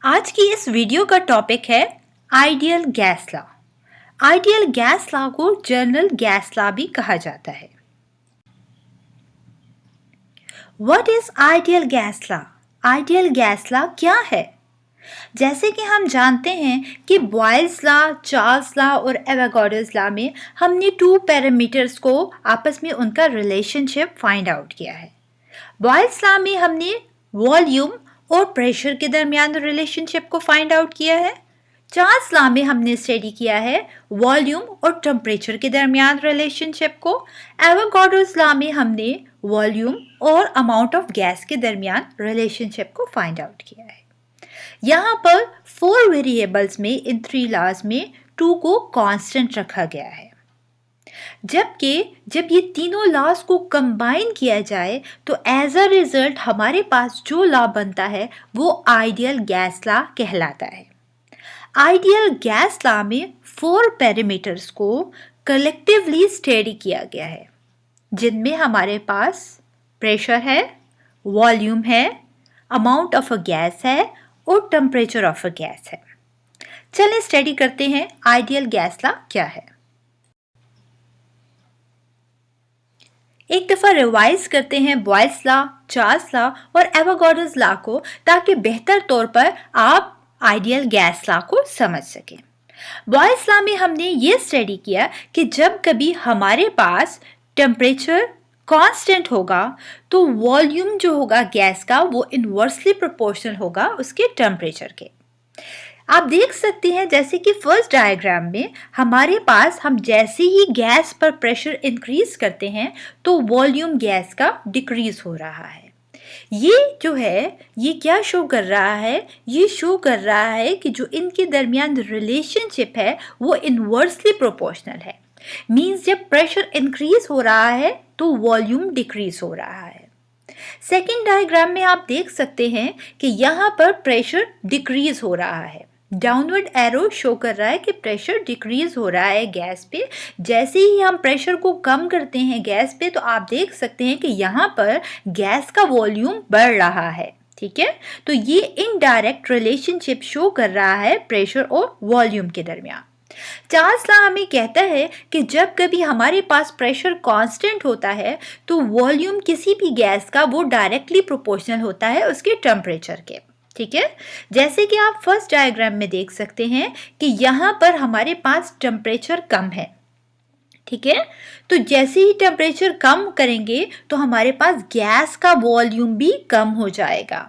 आज की इस वीडियो का टॉपिक है ideal gas law. Ideal gas law को जनरल गैस लॉ भी कहा जाता है। What is ideal gas law? Ideal gas law क्या है? जैसे कि हम जानते हैं कि बॉयल्स लॉ, चार्ल्स लॉ और एवोगाड्रोस लॉ में हमने टू पैरामीटर्स को आपस में उनका रिलेशनशिप फाइंड आउट किया है। बॉयल्स लॉ में हमने वॉल्यूम और प्रेशर के दरमियान रिलेशनशिप को फाइंड आउट किया है। चार्ल्स लॉ में हमने स्टडी किया है वॉल्यूम और टेम्परेचर के दरमियान रिलेशनशिप को। एवोगाड्रोस लॉ में हमने वॉल्यूम और अमाउंट ऑफ गैस के दरमियान रिलेशनशिप को फाइंड आउट किया है। यहाँ पर 4 वेरिएबल्स में इन 3 लॉज में 2 को कांस्टेंट रखा गया है, जबकि जब ये तीनों लॉज को कंबाइन किया जाए तो एज अ रिजल्ट हमारे पास जो लॉ बनता है वो आइडियल गैस लॉ कहलाता है। आइडियल गैस लॉ में 4 पैरामीटर्स को कलेक्टिवली स्टडी किया गया है, जिनमें हमारे पास प्रेशर है, वॉल्यूम है, अमाउंट ऑफ अ गैस है और टेम्परेचर ऑफ अ गैस है। चलिए स्टडी करते हैं आइडियल गैस लॉ क्या है। एक दफ़ा रिवाइज करते हैं बॉयल्स लॉ, चार्ल्स लॉ और एवोगाड्रोस लॉ को, ताकि बेहतर तौर पर आप आइडियल गैस लॉ को समझ सकें। बॉयल्स लॉ में हमने ये स्टडी किया कि जब कभी हमारे पास टेम्परेचर कांस्टेंट होगा तो वॉल्यूम जो होगा गैस का वो इनवर्सली प्रोपोर्शनल होगा उसके टेम्परेचर के। आप देख सकते हैं जैसे कि फर्स्ट डायग्राम में हमारे पास हम जैसे ही गैस पर प्रेशर इंक्रीज करते हैं तो वॉल्यूम गैस का डिक्रीज हो रहा है। ये जो है ये क्या शो कर रहा है? ये शो कर रहा है कि जो इनके दरमियान रिलेशनशिप है वो इनवर्सली प्रोपोर्शनल है। मींस जब प्रेशर इंक्रीज हो रहा है तो वॉल्यूम डिक्रीज हो रहा है। सेकेंड डायग्राम में आप देख सकते हैं कि यहाँ पर प्रेशर डिक्रीज हो रहा है। डाउनवर्ड एरो शो कर रहा है कि प्रेशर डिक्रीज हो रहा है गैस पे। जैसे ही हम प्रेशर को कम करते हैं गैस पे तो आप देख सकते हैं कि यहाँ पर गैस का वॉल्यूम बढ़ रहा है। ठीक है, तो ये इनडायरेक्ट रिलेशनशिप शो कर रहा है प्रेशर और वॉल्यूम के दरमियान। चार्ल्स लॉ हमें कहता है कि जब कभी हमारे पास प्रेशर कांस्टेंट होता है तो वॉल्यूम किसी भी गैस का वो डायरेक्टली प्रोपोर्शनल होता है उसके टेम्परेचर के। ठीक है, जैसे कि आप फर्स्ट डायग्राम में देख सकते हैं कि यहाँ पर हमारे पास टेम्परेचर कम है। ठीक है, तो जैसे ही टेम्परेचर कम करेंगे तो हमारे पास गैस का वॉल्यूम भी कम हो जाएगा।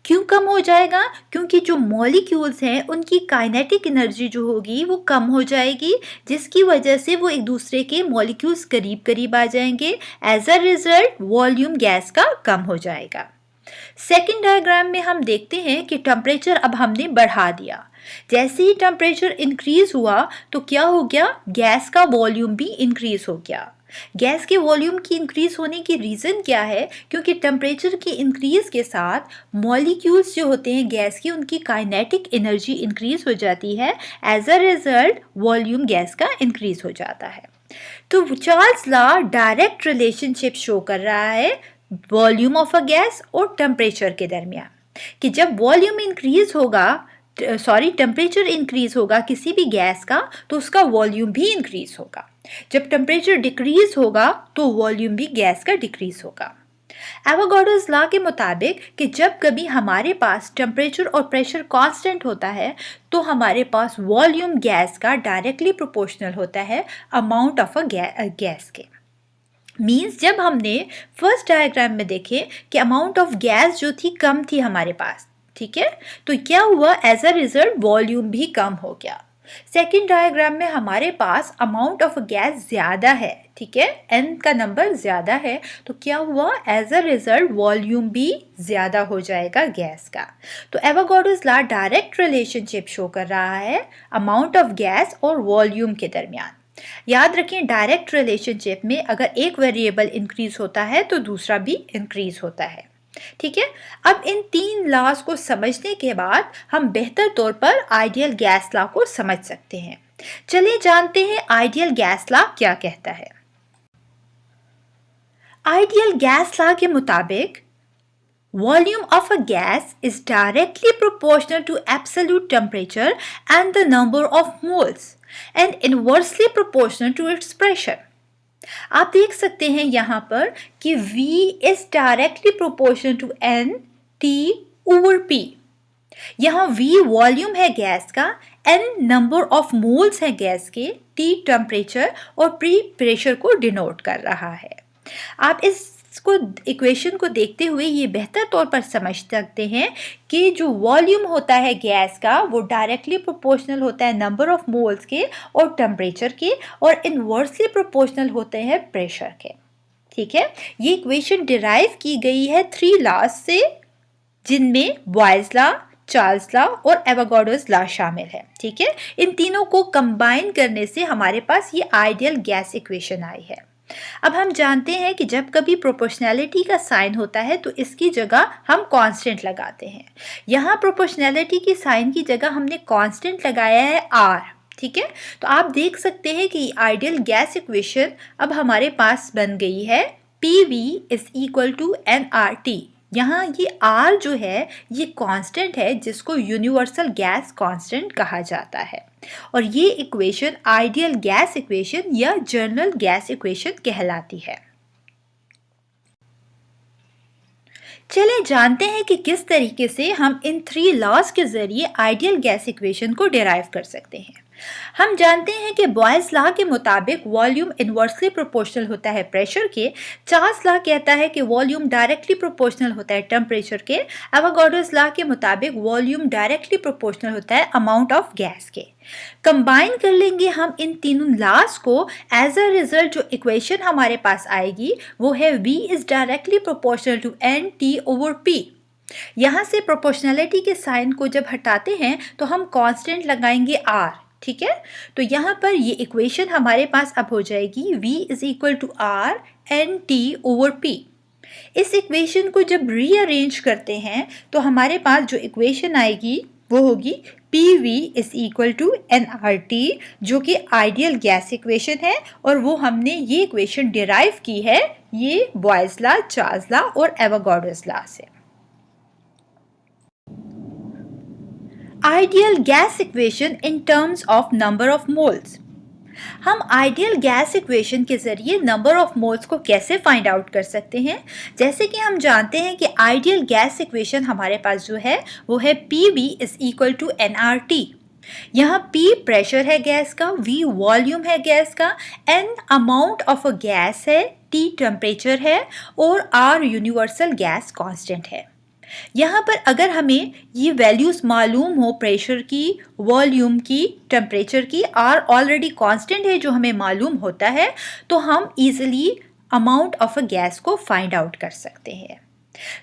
क्यों कम हो जाएगा? क्योंकि जो मॉलिक्यूल्स हैं उनकी काइनेटिक एनर्जी जो होगी वो कम हो जाएगी, जिसकी वजह से वो एक दूसरे के मॉलिक्यूल्स करीब करीब आ जाएंगे। As a result volume gas का कम हो जाएगा। सेकेंड डायग्राम में हम देखते हैं कि टेम्परेचर अब हमने बढ़ा दिया। जैसे ही टेम्परेचर इंक्रीज हुआ तो क्या हो गया? गैस का वॉल्यूम भी इंक्रीज हो गया। गैस के वॉल्यूम की इंक्रीज होने की रीज़न क्या है? क्योंकि टेम्परेचर की इंक्रीज के साथ मॉलिक्यूल्स जो होते हैं गैस की उनकी काइनेटिक एनर्जी इंक्रीज हो जाती है। As a result volume gas का इंक्रीज हो जाता है। तो Charles law direct relationship show कर रहा है वॉल्यूम ऑफ अ गैस और टेम्परेचर के दरमियान, कि जब वॉल्यूम इंक्रीज होगा टेम्परेचर इंक्रीज होगा किसी भी गैस का तो उसका वॉल्यूम भी इंक्रीज होगा। जब टेम्परेचर डिक्रीज होगा तो वॉल्यूम भी गैस का डिक्रीज होगा। एवोगाड्रोस लॉ के मुताबिक कि जब कभी हमारे पास टेम्परेचर और प्रेशर कांस्टेंट होता है तो हमारे पास वॉल्यूम गैस का डायरेक्टली प्रोपोर्शनल होता है अमाउंट ऑफ अ गैस के। मीन्स जब हमने फर्स्ट डायग्राम में देखे कि अमाउंट ऑफ गैस जो थी कम थी हमारे पास, ठीक है, तो क्या हुआ? एज अ रिजल्ट वॉल्यूम भी कम हो गया। सेकेंड डायग्राम में हमारे पास अमाउंट ऑफ गैस ज़्यादा है, ठीक है, n का नंबर ज़्यादा है, तो क्या हुआ? एज अ रिजल्ट वॉल्यूम भी ज़्यादा हो जाएगा गैस का। तो Avogadro's law direct relationship show कर रहा है अमाउंट ऑफ गैस और वॉल्यूम के दरमियान। याद रखें डायरेक्ट रिलेशनशिप में अगर एक वेरिएबल इंक्रीज होता है तो दूसरा भी इंक्रीज होता है। ठीक है, अब इन 3 लॉज को समझने के बाद हम बेहतर तौर पर आइडियल गैस लॉ को समझ सकते हैं। चलिए जानते हैं आइडियल गैस लॉ क्या कहता है। आइडियल गैस लॉ के मुताबिक Volume of a gas is directly proportional to absolute temperature and the number of moles and inversely proportional to its pressure. आप देख सकते हैं यहाँ पर कि V is directly proportional to N T over P. यहाँ V वॉल्यूम है gas का, N नंबर ऑफ मोल्स है गैस के, T टेम्परेचर और P प्रेशर को डिनोट कर रहा है. आप इसको इक्वेशन को देखते हुए ये बेहतर तौर पर समझ सकते हैं कि जो वॉल्यूम होता है गैस का वो डायरेक्टली प्रोपोर्शनल होता है नंबर ऑफ मोल्स के और टेम्परेचर के, और इनवर्सली प्रोपोर्शनल होते हैं प्रेशर के. ठीक है, ये इक्वेशन डिराइव की गई है 3 लॉज से, जिनमें बॉयल्स लॉ, चार्ल्स लॉ और एवोगाड्रोस लॉ शामिल है. ठीक है, इन तीनों को कंबाइन करने से हमारे पास ये आइडियल गैस इक्वेशन आई है. अब हम जानते हैं कि जब कभी प्रोपोर्शनैलिटी का साइन होता है तो इसकी जगह हम कांस्टेंट लगाते हैं. यहाँ प्रोपोर्शनैलिटी की साइन की जगह हमने कांस्टेंट लगाया है R. ठीक है, तो आप देख सकते हैं कि आइडियल गैस इक्वेशन अब हमारे पास बन गई है PV is equal to nRT. यहाँ ये R जो है ये कांस्टेंट है जिसको यूनिवर्सल गैस कांस्टेंट कहा जाता है, और ये इक्वेशन आइडियल गैस इक्वेशन या जनरल गैस इक्वेशन कहलाती है. चलिए जानते हैं कि किस तरीके से हम इन 3 लॉज के जरिए आइडियल गैस इक्वेशन को डिराइव कर सकते हैं. हम जानते हैं कि बॉयल्स लॉ के मुताबिक वॉल्यूम इनवर्सली प्रोपोर्शनल होता है प्रेशर के. चार्ल्स लॉ कहता है कि वॉल्यूम डायरेक्टली प्रोपोर्शनल होता है टेम्परेचर के. एवोगाड्रोस लॉ के मुताबिक वॉल्यूम डायरेक्टली प्रोपोर्शनल होता है अमाउंट ऑफ गैस के. कंबाइन कर लेंगे हम इन तीनों लॉज को, एज अ रिजल्ट जो इक्वेशन हमारे पास आएगी वो है V is directly proportional to NT over P. यहाँ से प्रोपोर्शनैलिटी के साइन को जब हटाते हैं तो हम कांस्टेंट लगाएंगे R. ठीक है, तो यहाँ पर ये इक्वेशन हमारे पास अब हो जाएगी V is equal to R NT over P. इस इक्वेशन को जब रीअरेंज करते हैं तो हमारे पास जो इक्वेशन आएगी वो होगी PV is equal to nRT, जो कि आइडियल गैस इक्वेशन है, और वो हमने ये इक्वेशन डिराइव की है ये बॉयल्स लॉ, चार्ल्स लॉ और एवोगाड्रोस लॉ से. Ideal gas equation in terms of number of moles. हम आइडियल गैस इक्वेशन के जरिए नंबर ऑफ मोल्स को कैसे फाइंड आउट कर सकते हैं. जैसे कि हम जानते हैं कि आइडियल गैस इक्वेशन हमारे पास जो है वो है PV is equal to nRT. यहाँ P प्रेशर है गैस का, V वॉल्यूम है गैस का, N amount of a gas है, T टेम्परेचर है और R यूनिवर्सल गैस कांस्टेंट है. यहाँ पर अगर हमें ये वैल्यूज मालूम हो प्रेशर की, वॉल्यूम की, टेम्परेचर की, R ऑलरेडी कांस्टेंट है जो हमें मालूम होता है, तो हम easily amount of a gas को फाइंड आउट कर सकते हैं.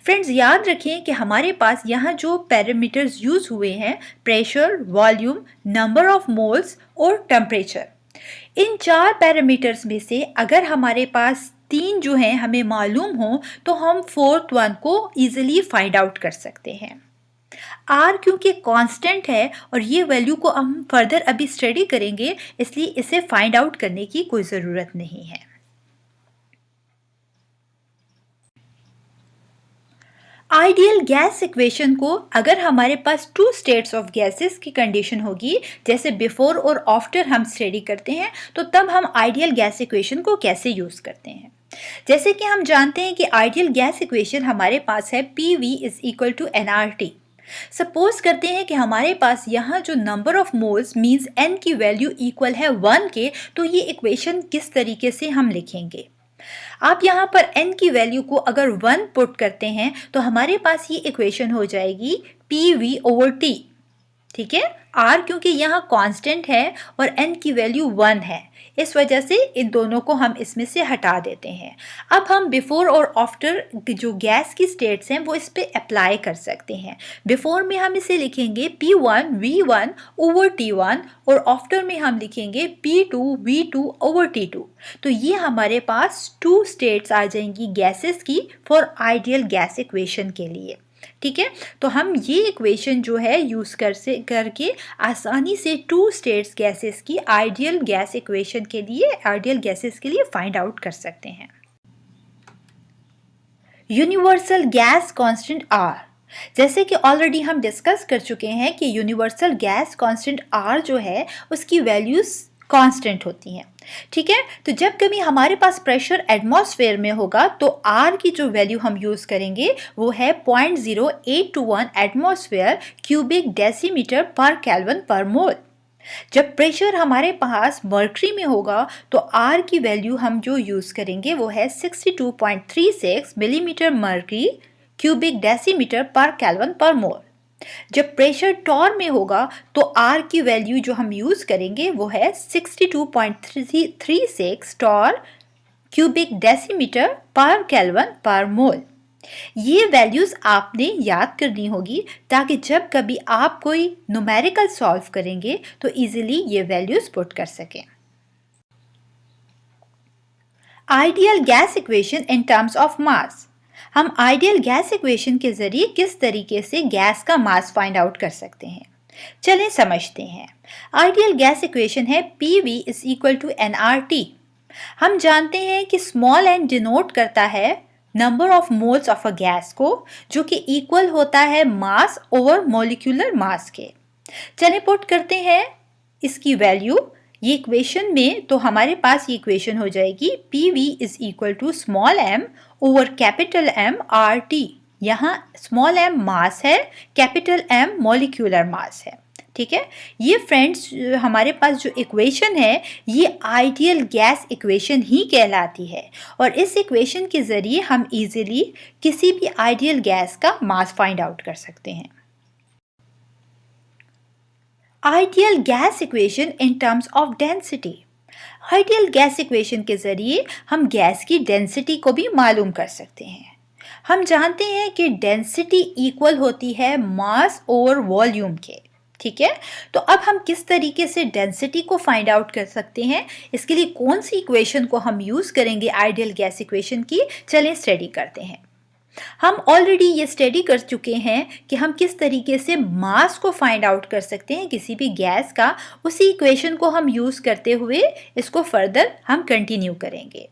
फ्रेंड्स, याद रखें कि हमारे पास यहाँ जो पैरामीटर्स यूज हुए हैं pressure, volume, number of moles और टेम्परेचर, इन 4 पैरामीटर्स में से अगर हमारे पास 3 जो हैं हमें मालूम हो तो हम 4th वन को इजीली फाइंड आउट कर सकते हैं. R क्योंकि कांस्टेंट है और ये वैल्यू को हम फर्दर अभी स्टडी करेंगे, इसलिए इसे फाइंड आउट करने की कोई ज़रूरत नहीं है. आइडियल गैस इक्वेशन को अगर हमारे पास 2 स्टेट्स ऑफ गैसेस की कंडीशन होगी, जैसे बिफोर और आफ्टर हम स्टडी करते हैं, तो तब हम आइडियल गैस इक्वेशन को कैसे यूज़ करते हैं. जैसे कि हम जानते हैं कि आइडियल गैस इक्वेशन हमारे पास है PV is equal to nRT. Suppose करते हैं कि हमारे पास यहाँ जो number of moles means N की वैल्यू इक्वल है 1 के, तो ये इक्वेशन किस तरीके से हम लिखेंगे. आप यहाँ पर N की वैल्यू को अगर 1 पुट करते हैं तो हमारे पास ये इक्वेशन हो जाएगी PV ओवर T. ठीक है, R क्योंकि यहाँ कांस्टेंट है और N की वैल्यू 1 है, इस वजह से इन दोनों को हम इसमें से हटा देते हैं. अब हम बिफोर और आफ्टर जो गैस की स्टेट्स हैं वो इस पे अप्लाई कर सकते हैं. बिफोर में हम इसे लिखेंगे P1 V1 ओवर T1 और आफ्टर में हम लिखेंगे P2 V2 ओवर T2. तो ये हमारे पास 2 स्टेट्स आ जाएंगी गैसेस की फॉर आइडियल गैस इक्वेशन के लिए. ठीक है, तो हम ये इक्वेशन जो है यूज़ करके आसानी से 2 स्टेट्स गैसेस की आइडियल गैस इक्वेशन के लिए, आइडियल गैसेस के लिए फाइंड आउट कर सकते हैं. यूनिवर्सल गैस कांस्टेंट R, जैसे कि ऑलरेडी हम डिस्कस कर चुके हैं कि यूनिवर्सल गैस कांस्टेंट R जो है उसकी वैल्यूज कांस्टेंट होती हैं। ठीक है, तो जब कभी हमारे पास प्रेशर एटमॉस्फेयर में होगा तो R की जो वैल्यू हम यूज करेंगे वो है 0.0821 atmosphere cubic decimetre per kelvin per मोल। जब प्रेशर हमारे पास मर्क्यूरी में होगा तो R की वैल्यू हम जो यूज़ करेंगे वो है 62.36 millimetre mercury cubic decimetre per kelvin per मोल। जब प्रेशर टॉर में होगा तो R की वैल्यू जो हम यूज़ करेंगे वो है 62.36 torr cubic decimetre per kelvin per mole. ये वैल्यूज़ आपने याद करनी होगी ताकि जब कभी आप कोई न्यूमेरिकल सॉल्व करेंगे तो इजीली ये वैल्यूज़ पुट कर सकें। Ideal gas equation in terms of mass. हम आइडियल गैस इक्वेशन के जरिए किस तरीके से गैस का मास फाइंड आउट कर सकते हैं, चलें समझते हैं। आइडियल गैस इक्वेशन है PV is equal to nRT। हम जानते हैं कि स्मॉल n डिनोट करता है number of moles of a gas को, जो कि इक्वल होता है मास ओवर मॉलिक्यूलर मास के। चलिए पुट करते हैं इसकी वैल्यू ये इक्वेशन में, तो हमारे पास ये इक्वेशन हो जाएगी PV is equal to small m over capital M RT। यहाँ स्मॉल m मास है, कैपिटल M मॉलिक्यूलर मास है। ठीक है, ये फ्रेंड्स हमारे पास जो इक्वेशन है ये आइडियल गैस इक्वेशन ही कहलाती है और इस इक्वेशन के ज़रिए हम इजीली किसी भी आइडियल गैस का मास फाइंड आउट कर सकते हैं। Ideal gas equation in terms of density. Ideal gas equation के ज़रिए हम गैस की डेंसिटी को भी मालूम कर सकते हैं। हम जानते हैं कि डेंसिटी इक्वल होती है मास ओवर वॉल्यूम के। ठीक है, तो अब हम किस तरीके से डेंसिटी को फाइंड आउट कर सकते हैं, इसके लिए कौन सी इक्वेशन को हम यूज़ करेंगे आइडियल गैस इक्वेशन की, चलें स्टडी करते हैं। हम ऑलरेडी ये स्टडी कर चुके हैं कि हम किस तरीके से मास को फाइंड आउट कर सकते हैं किसी भी गैस का। उसी इक्वेशन को हम यूज़ करते हुए इसको फर्दर हम कंटिन्यू करेंगे।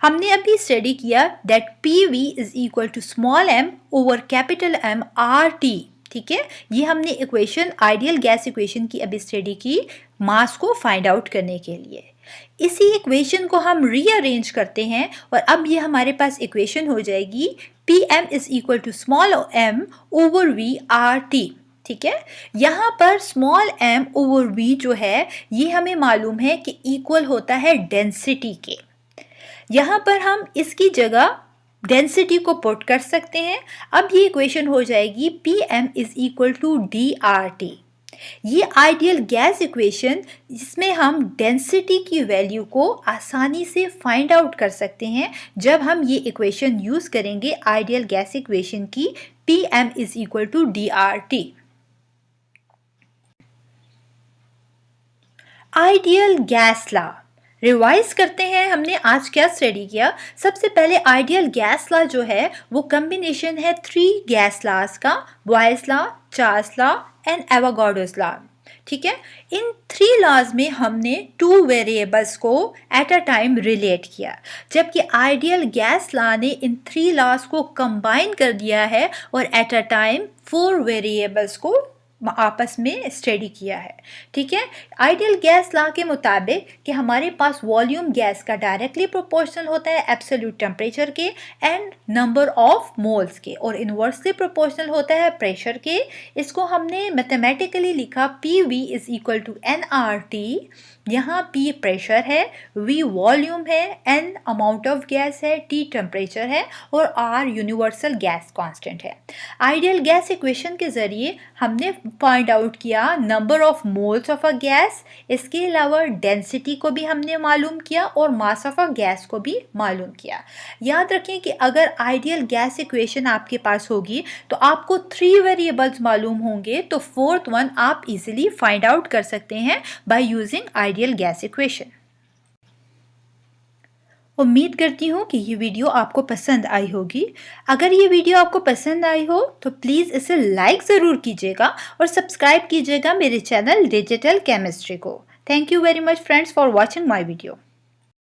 हमने अभी स्टडी किया that PV is equal to small m over capital M RT। ठीक है, ये हमने इक्वेशन आइडियल गैस इक्वेशन की अभी स्टडी की मास को फाइंड आउट करने के लिए। इसी इक्वेशन को हम रीअरेंज करते हैं और अब ये हमारे पास इक्वेशन हो जाएगी PM is equal to small m over V RT। ठीक है, यहाँ पर स्मॉल m ओवर V जो है ये हमें मालूम है कि इक्वल होता है डेंसिटी के। यहाँ पर हम इसकी जगह डेंसिटी को पुट कर सकते हैं। अब ये इक्वेशन हो जाएगी PM is equal to DRT। ये आइडियल गैस इक्वेशन जिसमें हम डेंसिटी की वैल्यू को आसानी से फाइंड आउट कर सकते हैं जब हम ये इक्वेशन यूज़ करेंगे आइडियल गैस इक्वेशन की PM is equal to DRT। Ideal gas law revise करते हैं। हमने आज क्या स्टडी किया, सबसे पहले आइडियल गैस लॉ जो है वो कम्बिनेशन है 3 गैस लॉज का, Boyle's law, Charles law and Avogadro's law. ठीक है, इन 3 लॉज में हमने 2 वेरिएबल्स को एट अ टाइम रिलेट किया, जबकि आइडियल गैस लॉ ने इन 3 लॉज को कंबाइन कर दिया है और एट अ टाइम 4 वेरिएबल्स को आपस में स्टडी किया है। ठीक है, आइडियल गैस लॉ के मुताबिक कि हमारे पास वॉल्यूम गैस का डायरेक्टली प्रोपोर्शनल होता है एब्सोल्यूट टेम्परेचर के एंड नंबर ऑफ मोल्स के, और इन्वर्सली प्रोपोर्शनल होता है प्रेशर के। इसको हमने मैथमेटिकली लिखा PV is equal to nRT। यहाँ P प्रेशर है, V वॉल्यूम है, N अमाउंट ऑफ गैस है, T टेम्परेचर है और R यूनिवर्सल गैस कांस्टेंट है। आइडियल गैस इक्वेशन के ज़रिए हमने फाइंड आउट किया number of moles of a gas, इसके अलावा डेंसिटी को भी हमने मालूम किया और मास ऑफ अ गैस को भी मालूम किया। याद रखें कि अगर आइडियल गैस इक्वेशन आपके पास होगी तो आपको 3 वेरिएबल्स मालूम होंगे, तो 4th वन आप इजीली फाइंड आउट कर सकते हैं by using ideal gas equation. उम्मीद करती हूँ कि ये वीडियो आपको पसंद आई होगी। अगर ये वीडियो आपको पसंद आई हो तो प्लीज़ इसे लाइक ज़रूर कीजिएगा और सब्सक्राइब कीजिएगा मेरे चैनल डिजिटल केमिस्ट्री को। Thank you very much friends for watching my video.